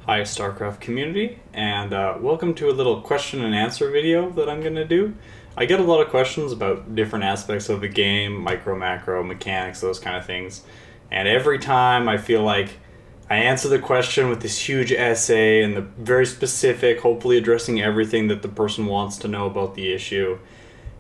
Hi StarCraft community, and welcome to a little question and answer video that I'm going to do. I get a lot of questions about different aspects of the game, micro, macro, mechanics, those kind of things. And every time I feel like I answer the question with this huge essay and the very specific, hopefully addressing everything that the person wants to know about the issue.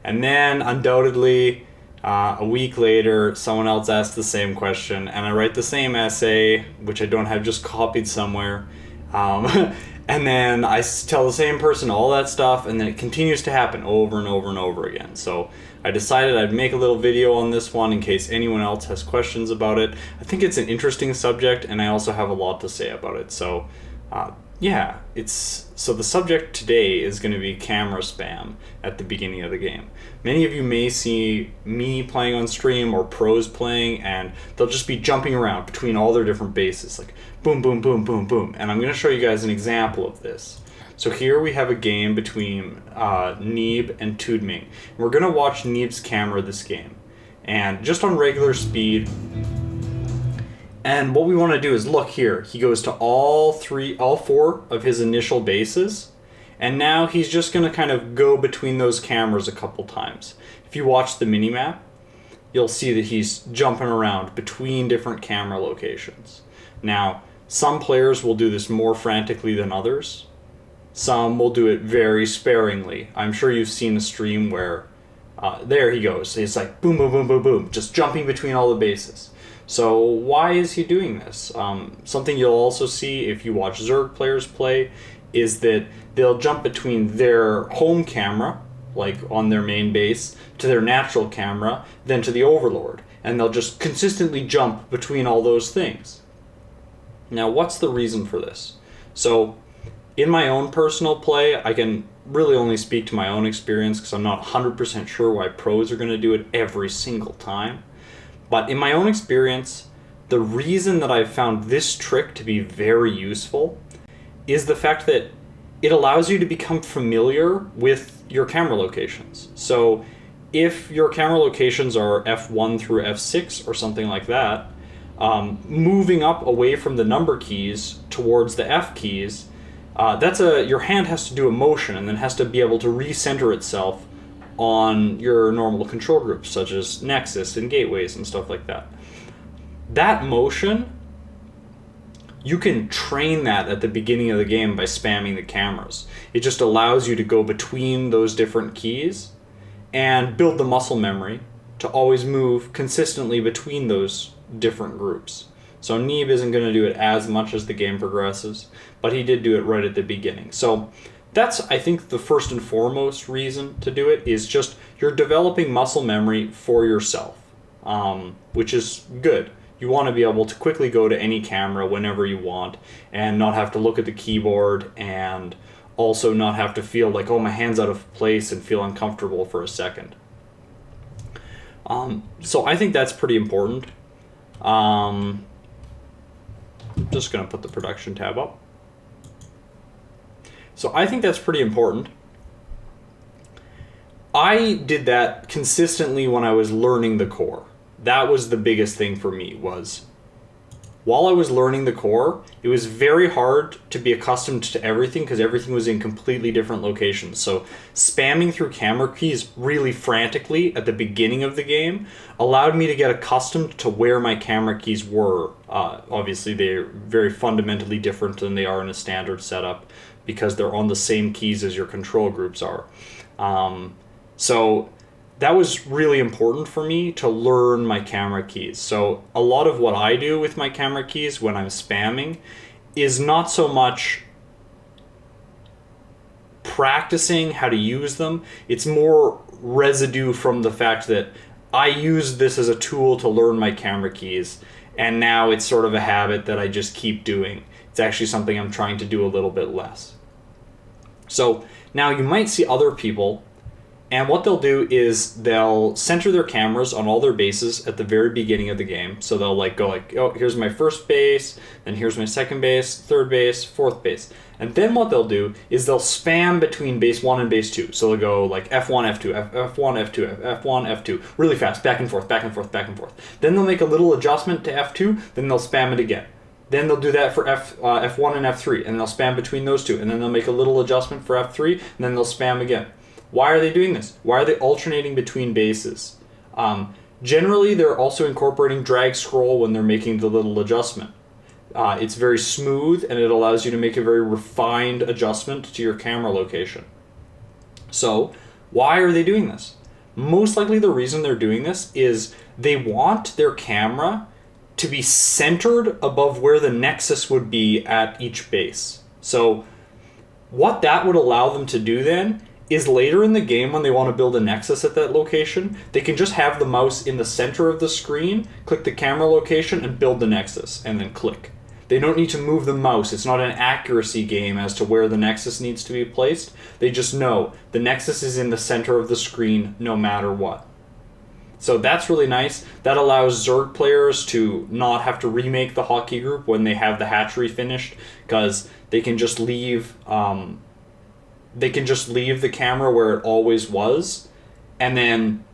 And then undoubtedly, a week later, someone else asks the same question, and I write the same essay, which I don't have just copied somewhere. And then I tell the same person all that stuff, and then it continues to happen over and over and over again. So I decided I'd make a little video on this one in case anyone else has questions about it. I think it's an interesting subject, and I also have a lot to say about it. So so the subject today is going to be camera spam at the beginning of the game. Many of you may see me playing on stream or pros playing, and they'll just be jumping around between all their different bases, like boom, boom, boom, boom, boom. And I'm going to show you guys an example of this. So here we have a game between Neeb and Tudming. We're going to watch Neeb's camera this game, and just on regular speed. And what we want to do is look here. He goes to all four of his initial bases, and now he's just going to kind of go between those cameras a couple times. If you watch the minimap, you'll see that he's jumping around between different camera locations. Now, some players will do this more frantically than others. Some will do it very sparingly. I'm sure you've seen a stream where there he goes. It's like boom, boom, boom, boom, boom, just jumping between all the bases. So why is he doing this? Something you'll also see if you watch Zerg players play is that they'll jump between their home camera, like on their main base, to their natural camera, then to the Overlord. And they'll just consistently jump between all those things. Now, what's the reason for this? So, in my own personal play, I can really only speak to my own experience because I'm not 100% sure why pros are going to do it every single time. But in my own experience, the reason that I've found this trick to be very useful is the fact that it allows you to become familiar with your camera locations. So if your camera locations are F1 through F6 or something like that, moving up away from the number keys towards the F keys, your hand has to do a motion and then has to be able to recenter itself on your normal control groups, such as Nexus and gateways and stuff like that. That motion, you can train that at the beginning of the game by spamming the cameras. It just allows you to go between those different keys and build the muscle memory to always move consistently between those different groups. So Neeb isn't going to do it as much as the game progresses, but he did do it right at the beginning. So that's, I think, the first and foremost reason to do it is just you're developing muscle memory for yourself, which is good. You want to be able to quickly go to any camera whenever you want and not have to look at the keyboard and also not have to feel like, oh, my hand's out of place and feel uncomfortable for a second. So I think that's pretty important. I'm just going to put the production tab up. So I think that's pretty important. I did that consistently when I was learning the core. That was the biggest thing for me, was while I was learning the core, it was very hard to be accustomed to everything because everything was in completely different locations. So spamming through camera keys really frantically at the beginning of the game allowed me to get accustomed to where my camera keys were. Obviously, they're very fundamentally different than they are in a standard setup, because they're on the same keys as your control groups are. So that was really important for me to learn my camera keys. So a lot of what I do with my camera keys when I'm spamming is not so much practicing how to use them. It's more residue from the fact that I use this as a tool to learn my camera keys, and now it's sort of a habit that I just keep doing. It's actually something I'm trying to do a little bit less. So now you might see other people, and what they'll do is they'll center their cameras on all their bases at the very beginning of the game. So they'll go like, oh, here's my first base, then here's my second base, third base, fourth base. And then what they'll do is they'll spam between base 1 and base 2. So they'll go like F1, F2, F1, F2, F1, F2, really fast, back and forth, back and forth, back and forth. Then they'll make a little adjustment to F2, then they'll spam it again. Then they'll do that for F1 and F3, and they'll spam between those two, and then they'll make a little adjustment for F3, and then they'll spam again. Why are they doing this? Why are they alternating between bases? Generally, they're also incorporating drag scroll when they're making the little adjustment. It's very smooth, and it allows you to make a very refined adjustment to your camera location. So, why are they doing this? Most likely the reason they're doing this is they want their camera to be centered above where the nexus would be at each base. So, what that would allow them to do then is later in the game when they want to build a nexus at that location, they can just have the mouse in the center of the screen, click the camera location, and build the nexus, and then click. They don't need to move the mouse. It's not an accuracy game as to where the nexus needs to be placed. They just know the nexus is in the center of the screen no matter what. So that's really nice. That allows Zerg players to not have to remake the hotkey group when they have the hatchery finished, because they can just leave the camera where it always was, and then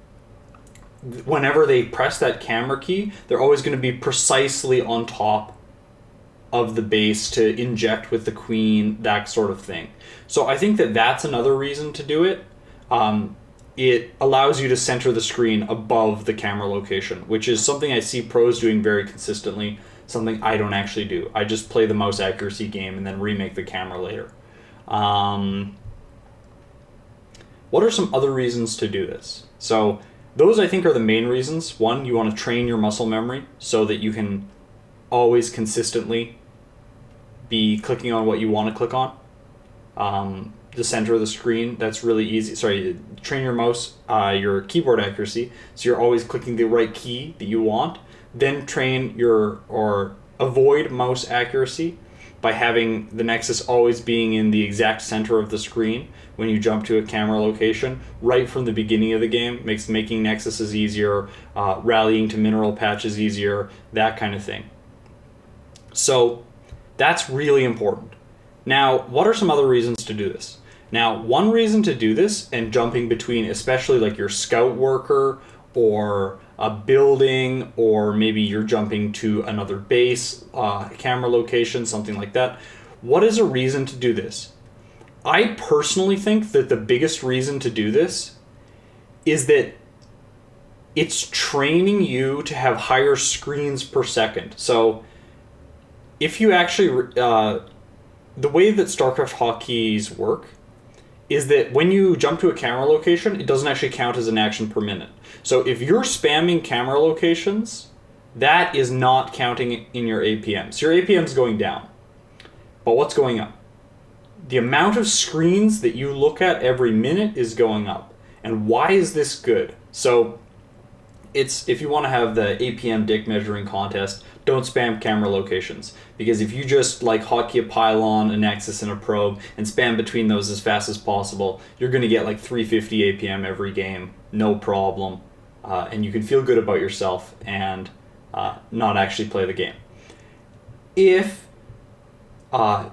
whenever they press that camera key, they're always going to be precisely on top of the base to inject with the queen, that sort of thing. So I think that that's another reason to do it. It allows you to center the screen above the camera location, which is something I see pros doing very consistently, something I don't actually do. I just play the mouse accuracy game and then remake the camera later. What are some other reasons to do this? So those I think are the main reasons. One, you want to train your muscle memory so that you can always consistently be clicking on what you want to click on. The center of the screen, that's really easy. Train your mouse, your keyboard accuracy, so you're always clicking the right key that you want. Then avoid mouse accuracy by having the nexus always being in the exact center of the screen when you jump to a camera location right from the beginning of the game. Makes making nexuses easier, rallying to mineral patches easier, that kind of thing. So that's really important. Now, what are some other reasons to do this? Now, one reason to do this and jumping between, especially like your scout worker or a building, or maybe you're jumping to another base, camera location, something like that. What is a reason to do this? I personally think that the biggest reason to do this is that it's training you to have higher screens per second. So if you actually, the way that StarCraft hotkeys work is that when you jump to a camera location, it doesn't actually count as an action per minute. So if you're spamming camera locations, that is not counting in your APM. So your APM is going down. But what's going up? The amount of screens that you look at every minute is going up. And why is this good? So it's, if you want to have the APM dick measuring contest, don't spam camera locations. Because if you just like hotkey a pylon, a nexus, and a probe, and spam between those as fast as possible, you're going to get like 350 APM every game, no problem. And you can feel good about yourself and not actually play the game. If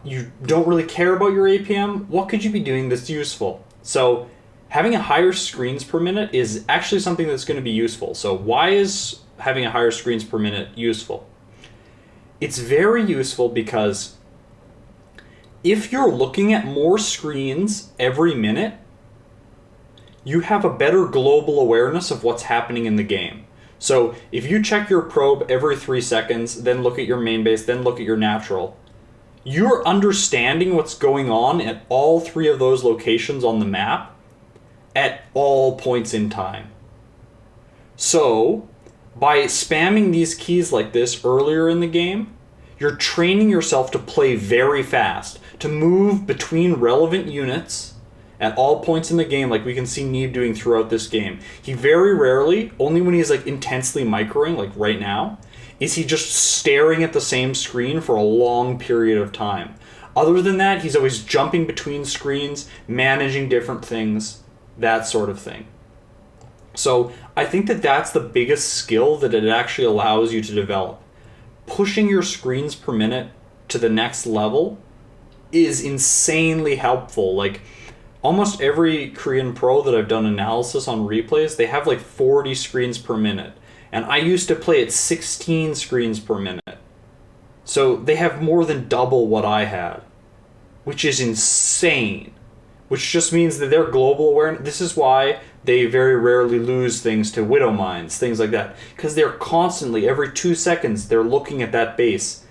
you don't really care about your APM, what could you be doing that's useful? So having a higher screens per minute is actually something that's going to be useful. So why is having a higher screens per minute useful? It's very useful because if you're looking at more screens every minute, you have a better global awareness of what's happening in the game. So if you check your probe every 3 seconds, then look at your main base, then look at your natural, you're understanding what's going on at all 3 of those locations on the map at all points in time. So by spamming these keys like this earlier in the game, you're training yourself to play very fast, to move between relevant units at all points in the game, like we can see Neeb doing throughout this game. He very rarely, only when he's like intensely microing, like right now, is he just staring at the same screen for a long period of time. Other than that, he's always jumping between screens, managing different things, that sort of thing. So I think that that's the biggest skill that it actually allows you to develop. Pushing your screens per minute to the next level is insanely helpful. Like almost every Korean pro that I've done analysis on replays, they have like 40 screens per minute. And I used to play at 16 screens per minute. So they have more than double what I had, which is insane. Which just means that their global awareness, this is why they very rarely lose things to widow mines, things like that. Because they're constantly, every 2 seconds, they're looking at that base,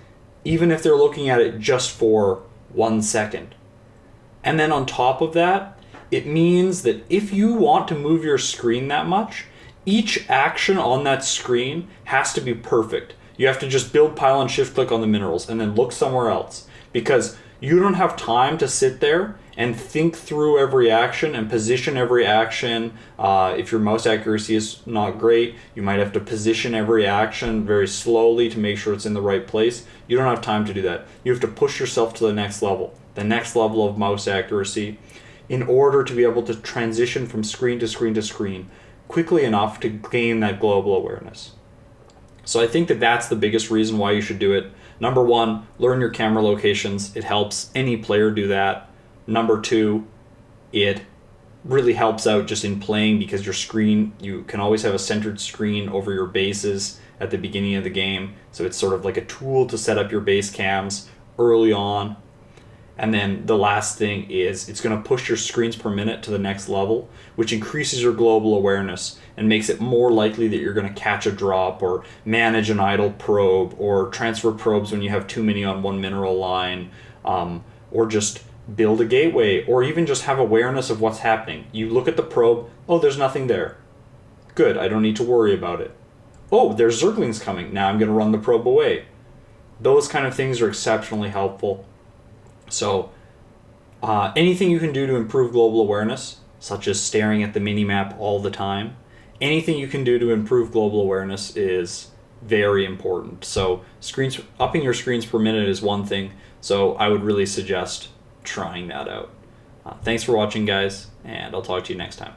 even if they're looking at it just for 1 second. And then on top of that, it means that if you want to move your screen that much, each action on that screen has to be perfect. You have to just build, pile, and shift click on the minerals and then look somewhere else. Because you don't have time to sit there and think through every action and position every action. If your mouse accuracy is not great, you might have to position every action very slowly to make sure it's in the right place. You don't have time to do that. You have to push yourself to the next level of mouse accuracy, in order to be able to transition from screen to screen to screen quickly enough to gain that global awareness. So I think that that's the biggest reason why you should do it. Number one, learn your camera locations. It helps any player do that. Number two, it really helps out just in playing, because your screen, you can always have a centered screen over your bases at the beginning of the game. So it's sort of like a tool to set up your base cams early on. And then the last thing is it's going to push your screens per minute to the next level, which increases your global awareness and makes it more likely that you're going to catch a drop or manage an idle probe or transfer probes when you have too many on one mineral line, or just build a gateway, or even just have awareness of what's happening. You look at the probe, oh, there's nothing there. Good, I don't need to worry about it. Oh, there's zerglings coming. Now I'm going to run the probe away. Those kind of things are exceptionally helpful. So anything you can do to improve global awareness, such as staring at the minimap all the time, anything you can do to improve global awareness is very important. So upping your screens per minute is one thing, so I would really suggest trying that out. Thanks for watching, guys, and I'll talk to you next time.